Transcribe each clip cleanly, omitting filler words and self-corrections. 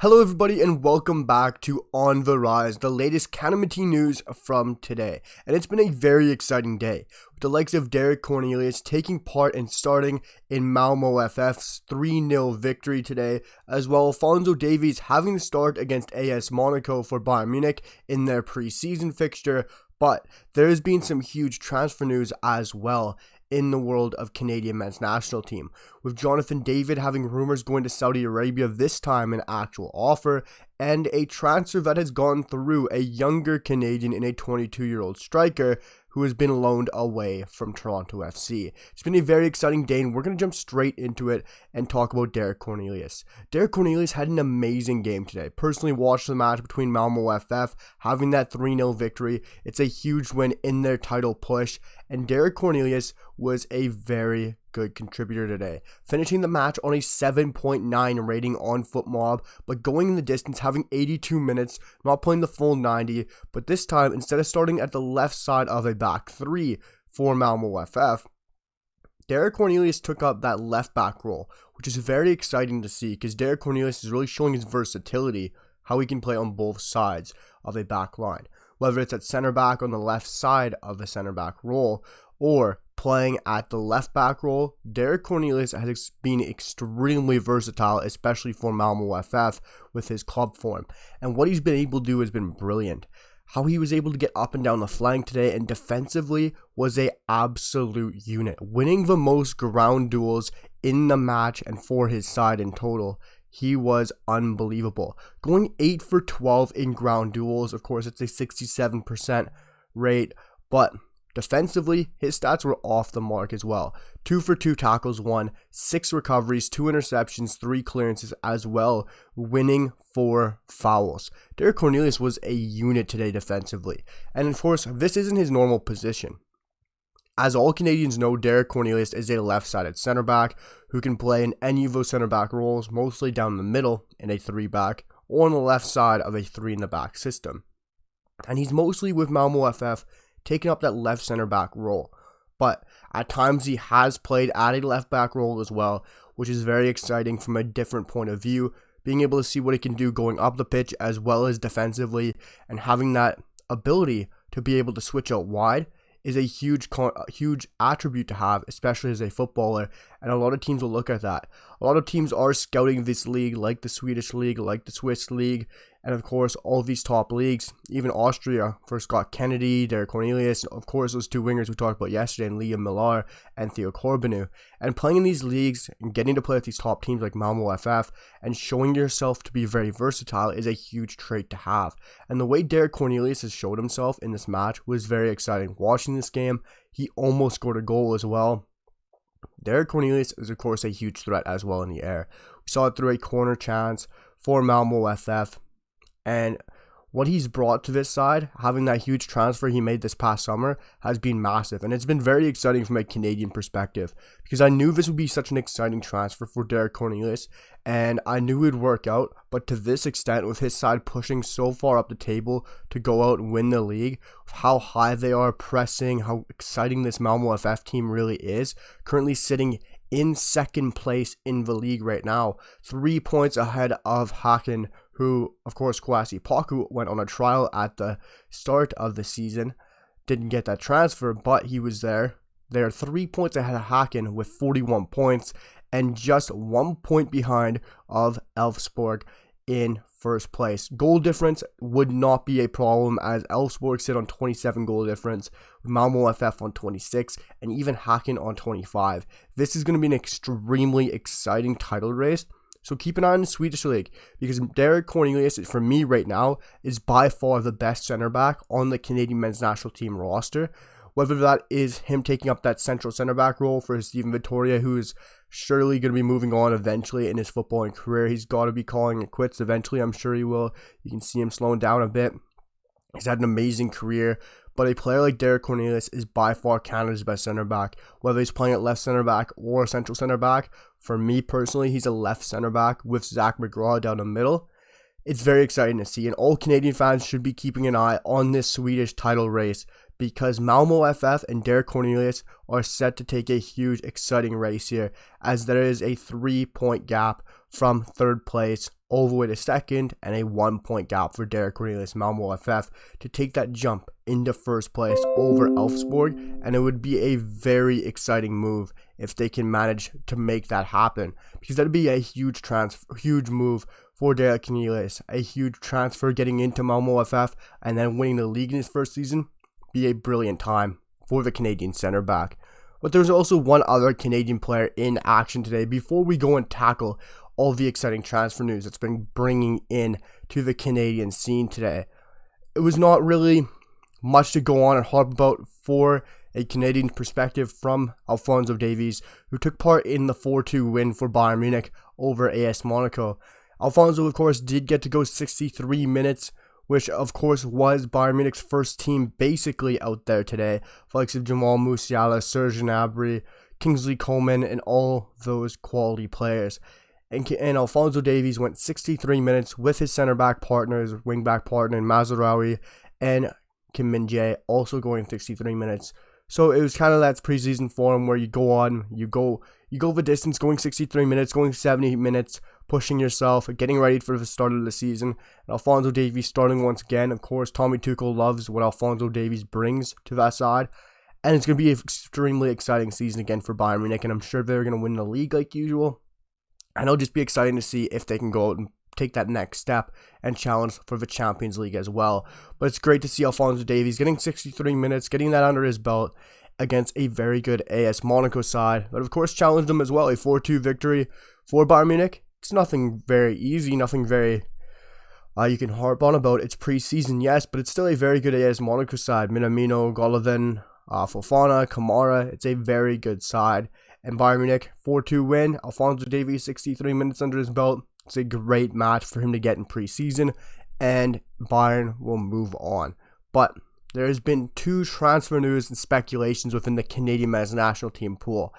Hello everybody and welcome back to On The Rise, the latest CanMNT news from today. And it's been a very exciting day, with the likes of Derek Cornelius taking part in starting in Malmo FF's 3-0 victory today, as well Alphonso Davies having the start against AS Monaco for Bayern Munich in their preseason fixture. But there has been some huge transfer news as well in the world of Canadian men's national team, with Jonathan David having rumors going to Saudi Arabia, this time an actual offer, and a transfer that has gone through, a younger Canadian in a 22-year-old striker who has been loaned away from Toronto FC. It's been a very exciting day, and we're going to jump straight into it and talk about Derek Cornelius. Derek Cornelius had an amazing game today. Personally watched the match between Malmo FF, having that 3-0 victory. It's a huge win in their title push, and Derek Cornelius was a very good contributor today, finishing the match on a 7.9 rating on FootMob, but going in the distance, having 82 minutes, not playing the full 90, but this time, instead of starting at the left side of a back three for Malmo FF, Derek Cornelius took up that left back role, which is very exciting to see, because Derek Cornelius is really showing his versatility, how he can play on both sides of a back line, whether it's at center back on the left side of the center back role, or playing at the left back role. Derek Cornelius has been extremely versatile, especially for Malmo FF with his club form. And what he's been able to do has been brilliant. How he was able to get up and down the flank today, and defensively was a absolute unit, winning the most ground duels in the match and for his side in total. He was unbelievable, going 8 for 12 in ground duels. Of course, it's a 67% rate, but defensively, his stats were off the mark as well. 2 for 2 tackles won, 6 recoveries, 2 interceptions, 3 clearances as well, winning 4 fouls. Derek Cornelius was a unit today defensively. And of course, this isn't his normal position. As all Canadians know, Derek Cornelius is a left-sided center back who can play in any of those center back roles, mostly down the middle in a 3-back, or on the left side of a 3-in-the-back system. And he's mostly with Malmo FF taking up that left center back role, but at times he has played at a left back role as well, which is very exciting from a different point of view, being able to see what he can do going up the pitch as well as defensively, and having that ability to be able to switch out wide is a huge attribute to have, especially as a footballer, and a lot of teams will look at that. A lot of teams are scouting this league, like the Swedish league, like the Swiss league, and of course all of these top leagues, even Austria for Scott Kennedy, Derek Cornelius, of course those two wingers we talked about yesterday, and Liam Millar and Theo Corbinu. And playing in these leagues and getting to play with these top teams like Malmo FF and showing yourself to be very versatile is a huge trait to have. And the way Derek Cornelius has showed himself in this match was very exciting. Watching this game, he almost scored a goal as well. Derek Cornelius is of course a huge threat as well in the air. We saw it through a corner chance for Malmo FF. And what he's brought to this side, having that huge transfer he made this past summer, has been massive. And it's been very exciting from a Canadian perspective, because I knew this would be such an exciting transfer for Derek Cornelius, and I knew it would work out. But to this extent, with his side pushing so far up the table to go out and win the league, how high they are pressing, how exciting this Malmo FF team really is, currently sitting in second place in the league right now, 3 points ahead of Häcken, who, of course, Kwasi Paku went on a trial at the start of the season. Didn't get that transfer, but he was there. They're 3 points ahead of Häcken with 41 points, and just 1 point behind of Elfsborg in first place. Goal difference would not be a problem, as Elfsborg sit on 27 goal difference, with Malmo FF on 26, and even Häcken on 25. This is going to be an extremely exciting title race. So keep an eye on the Swedish league, because Derek Cornelius, for me right now, is by far the best center back on the Canadian men's national team roster. Whether that is him taking up that central center back role for Steven Vittoria, who is surely going to be moving on eventually in his footballing career. He's got to be calling it quits eventually. I'm sure he will. You can see him slowing down a bit. He's had an amazing career, but a player like Derek Cornelius is by far Canada's best center back. Whether he's playing at left center back or central center back, for me personally, he's a left center back with Zach McGraw down the middle. It's very exciting to see, and all Canadian fans should be keeping an eye on this Swedish title race, because Malmo FF and Derek Cornelius are set to take a huge, exciting race here, as there is a 3-point gap from third place all the way to second, and a 1-point gap for Derek Cornelius Malmo FF to take that jump into first place over Elfsborg. And it would be a very exciting move if they can manage to make that happen, because that'd be a huge move for Derek Cornelius. A huge transfer getting into Malmo FF and then winning the league in his first season. Be a brilliant time for the Canadian center back. But there's also one other Canadian player in action today before we go and tackle all the exciting transfer news that's been bringing in to the Canadian scene today. It was not really much to go on and harp about for a Canadian perspective from Alphonso Davies, who took part in the 4-2 win for Bayern Munich over AS Monaco. Alphonso, of course, did get to go 63 minutes, which, of course, was Bayern Munich's first team basically out there today. The likes of Jamal Musiala, Serge Gnabry, Kingsley Coman, and all those quality players. And Alphonso Davies went 63 minutes with his center-back partners, wing-back partner Mazraoui, and Kim Min-jae also going 63 minutes. So it was kind of that preseason form where you go the distance, going 63 minutes, going 70 minutes, pushing yourself, getting ready for the start of the season. And Alphonso Davies starting once again. Of course, Tommy Tuchel loves what Alphonso Davies brings to that side. And it's going to be an extremely exciting season again for Bayern Munich, and I'm sure they're going to win the league like usual. And it'll just be exciting to see if they can go out and take that next step and challenge for the Champions League as well. But it's great to see Alphonso Davies getting 63 minutes, getting that under his belt against a very good AS Monaco side that, of course, challenged them as well. A 4-2 victory for Bayern Munich. It's nothing very easy, nothing very you can harp on about. It's preseason, yes, but it's still a very good AS Monaco side. Minamino, Golovin, Fofana, Kamara. It's a very good side. And Bayern Munich, 4-2 win. Alphonso Davies, 63 minutes under his belt. It's a great match for him to get in preseason, and Bayern will move on. But there has been 2 transfer news and speculations within the Canadian men's national team pool.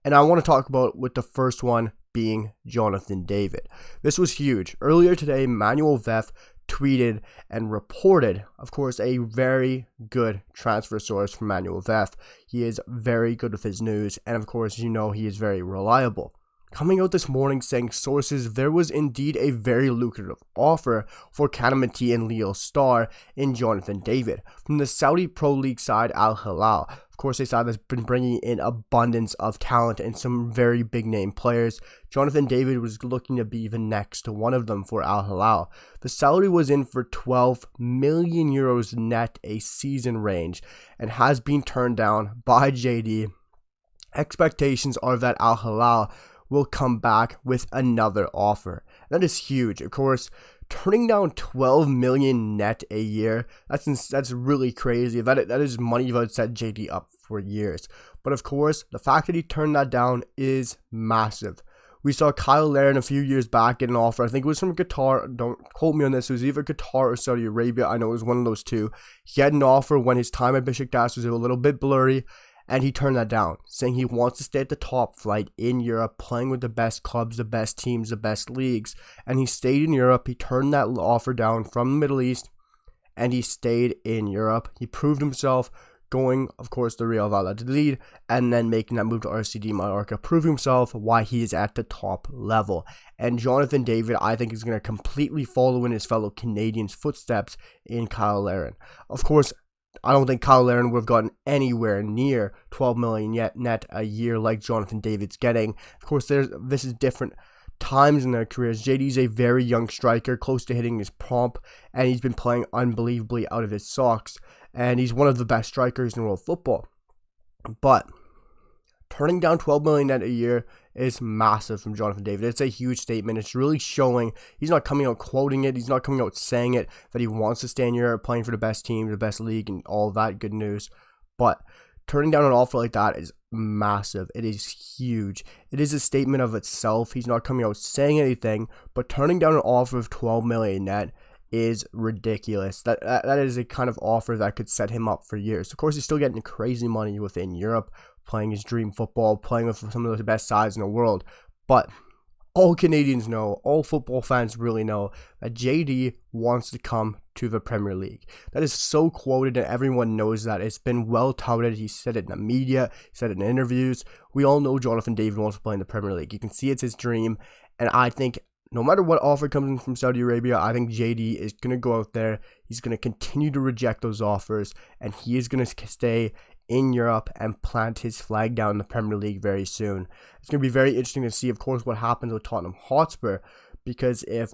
And I want to talk about with the first one being Jonathan David. This was huge. Earlier today, Manuel Veth tweeted and reported, of course, a very good transfer source from Manuel Veth. He is very good with his news, and of course, you know he is very reliable. Coming out this morning saying sources, there was indeed a very lucrative offer for CanMNT and Lille star in Jonathan David from the Saudi Pro League side Al-Hilal. Of course, a side that's been bringing in abundance of talent and some very big name players. Jonathan David was looking to be the next one of them for Al-Hilal. The salary was in for 12 million euros net a season range and has been turned down by JD. Expectations are that Al-Hilal will come back with another offer. That is huge. Of course, turning down 12 million net a year, that's really crazy. That is money that would set JD up for years. But of course, the fact that he turned that down is massive. We saw Kyle Larin a few years back get an offer. I think it was from Qatar. Don't quote me on this. It was either Qatar or Saudi Arabia. I know it was one of those two. He had an offer when his time at Besiktas was a little bit blurry, and he turned that down, saying he wants to stay at the top flight in Europe, playing with the best clubs, the best teams, the best leagues. And he stayed in Europe. He turned that offer down from the Middle East, and he stayed in Europe. He proved himself, going, of course, to Real Valladolid, and then making that move to RCD Mallorca, proving himself why he is at the top level. And Jonathan David, I think, is going to completely follow in his fellow Canadians' footsteps in Kyle Larin. Of course, I don't think Kyle Larin would have gotten anywhere near 12 million yet net a year like Jonathan David's getting. Of course, this is different times in their careers. JD's a very young striker, close to hitting his prompt, and he's been playing unbelievably out of his socks. And he's one of the best strikers in world football. But turning down 12 million net a year is massive from Jonathan David. It's a huge statement. It's really showing. He's not coming out quoting it. He's not coming out saying it, that he wants to stay in Europe, playing for the best team, the best league, and all that good news. But turning down an offer like that is massive. It is huge. It is a statement of itself. He's not coming out saying anything, but turning down an offer of 12 million net is ridiculous. That is a kind of offer that could set him up for years. Of course, he's still getting crazy money within Europe, playing his dream football, playing with some of the best sides in the world. But all Canadians know, all football fans really know, that JD wants to come to the Premier League. That is so quoted, and everyone knows that. It's been well touted. He said it in the media, he said it in interviews. We all know Jonathan David wants to play in the Premier League. You can see it's his dream, and I think no matter what offer comes in from Saudi Arabia, I think JD is going to go out there. He's going to continue to reject those offers, and he is going to stay in Europe and plant his flag down in the Premier League very soon. It's going to be very interesting to see, of course, what happens with Tottenham Hotspur, because if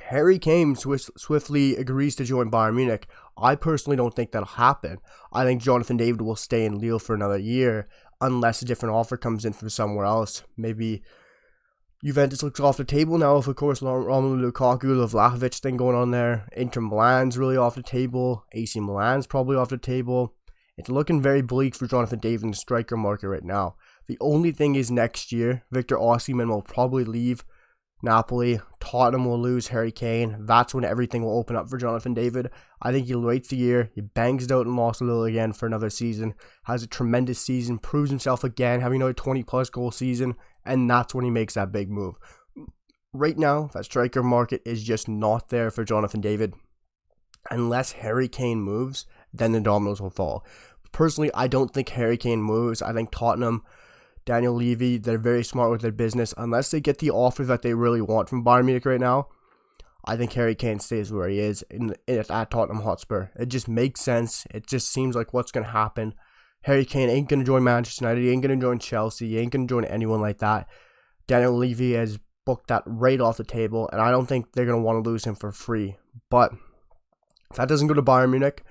Harry Kane swiftly agrees to join Bayern Munich, I personally don't think that'll happen. I think Jonathan David will stay in Lille for another year unless a different offer comes in from somewhere else. Maybe Juventus looks off the table now, of course, Romelu Lukaku, the Vlahovic thing going on there. Inter Milan's really off the table. AC Milan's probably off the table. It's looking very bleak for Jonathan David in the striker market right now. The only thing is next year, Victor Osimhen will probably leave Napoli. Tottenham will lose Harry Kane. That's when everything will open up for Jonathan David. I think he waits the year. He bangs it out in LOSC Lille again for another season. Has a tremendous season. Proves himself again, having another 20-plus goal season. And that's when he makes that big move. Right now, that striker market is just not there for Jonathan David. Unless Harry Kane moves, then the dominoes will fall. Personally, I don't think Harry Kane moves. I think Tottenham, Daniel Levy, they're very smart with their business. Unless they get the offer that they really want from Bayern Munich right now, I think Harry Kane stays where he is at Tottenham Hotspur. It just makes sense. It just seems like what's going to happen. Harry Kane ain't going to join Manchester United. He ain't going to join Chelsea. He ain't going to join anyone like that. Daniel Levy has booked that right off the table, and I don't think they're going to want to lose him for free. But if that doesn't go to Bayern Munich,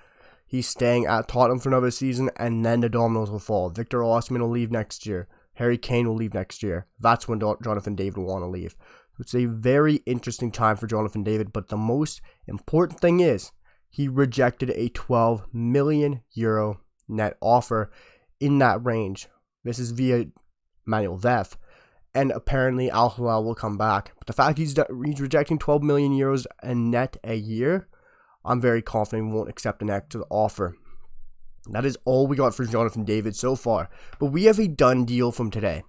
he's staying at Tottenham for another season, and then the dominoes will fall. Victor Osimhen will leave next year. Harry Kane will leave next year. That's when Jonathan David will want to leave. It's a very interesting time for Jonathan David, but the most important thing is he rejected a 12 million euro net offer in that range. This is via Manuel Veth, and apparently Al-Hilal will come back. But the fact he's rejecting 12 million euros a net a year, I'm very confident he won't accept the next offer. That is all we got for Jonathan David so far. But we have a done deal from today.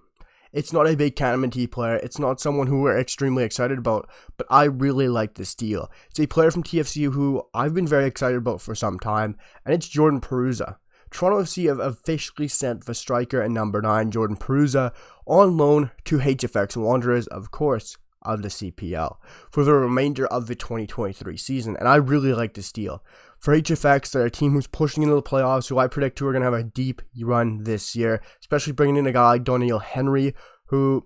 It's not a big CanMNT player. It's not someone who we're extremely excited about, but I really like this deal. It's a player from TFC who I've been very excited about for some time, and it's Jordan Perruzza. Toronto FC have officially sent the striker and number 9, Jordan Perruzza, on loan to HFX Wanderers, of course, of the CPL, for the remainder of the 2023 season, and I really like this deal. For HFX, they're a team who's pushing into the playoffs, who I predict who are going to have a deep run this year, especially bringing in a guy like Daniel Henry, who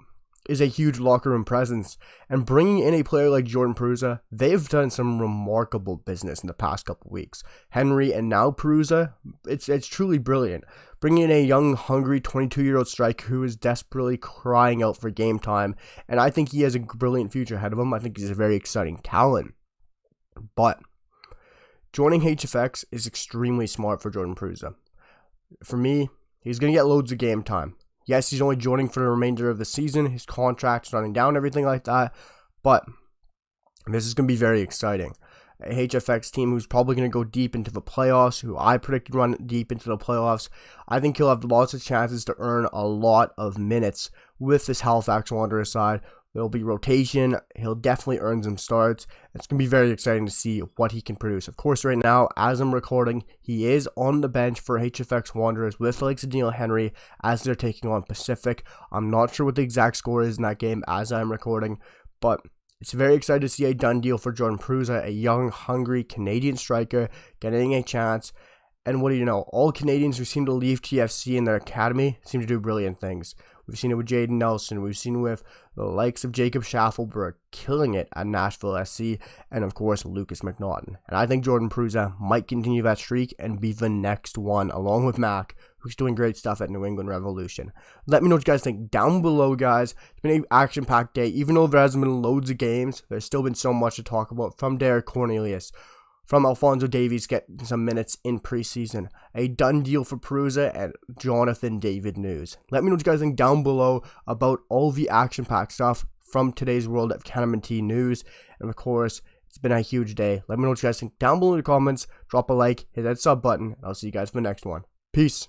is a huge locker room presence, and bringing in a player like Jordan Perruzza. They've done some remarkable business in the past couple weeks. Henry and now Perruzza, it's truly brilliant. Bringing in a young, hungry 22-year-old striker who is desperately crying out for game time, and I think he has a brilliant future ahead of him. I think he's a very exciting talent, but joining HFX is extremely smart for Jordan Perruzza. For me, he's going to get loads of game time. Yes, he's only joining for the remainder of the season. His contract's running down, everything like that. But this is going to be very exciting. A HFX team who's probably going to go deep into the playoffs, who I predict run deep into the playoffs. I think he'll have lots of chances to earn a lot of minutes with this Halifax Wanderers side. There'll be rotation. He'll definitely earn some starts. It's going to be very exciting to see what he can produce. Of course, right now, as I'm recording, he is on the bench for HFX Wanderers with the likes of Daniel Henry as they're taking on Pacific. I'm not sure what the exact score is in that game as I'm recording, but it's very exciting to see a done deal for Jordan Perruzza, a young, hungry Canadian striker getting a chance. And what do you know? All Canadians who seem to leave TFC in their academy seem to do brilliant things. We've seen it with Jaden Nelson. We've seen it with the likes of Jacob Schaffelberg killing it at Nashville SC. And, of course, Lucas McNaughton. And I think Jordan Perruzza might continue that streak and be the next one, along with Mac, who's doing great stuff at New England Revolution. Let me know what you guys think down below, guys. It's been an action-packed day. Even though there hasn't been loads of games, there's still been so much to talk about from Derek Cornelius, from Alphonso Davies getting some minutes in preseason, a done deal for Perruzza, and Jonathan David news. Let me know what you guys think down below about all the action-packed stuff from today's World of CanMNT news. And of course, it's been a huge day. Let me know what you guys think down below in the comments. Drop a like, hit that sub button, and I'll see you guys for the next one. Peace.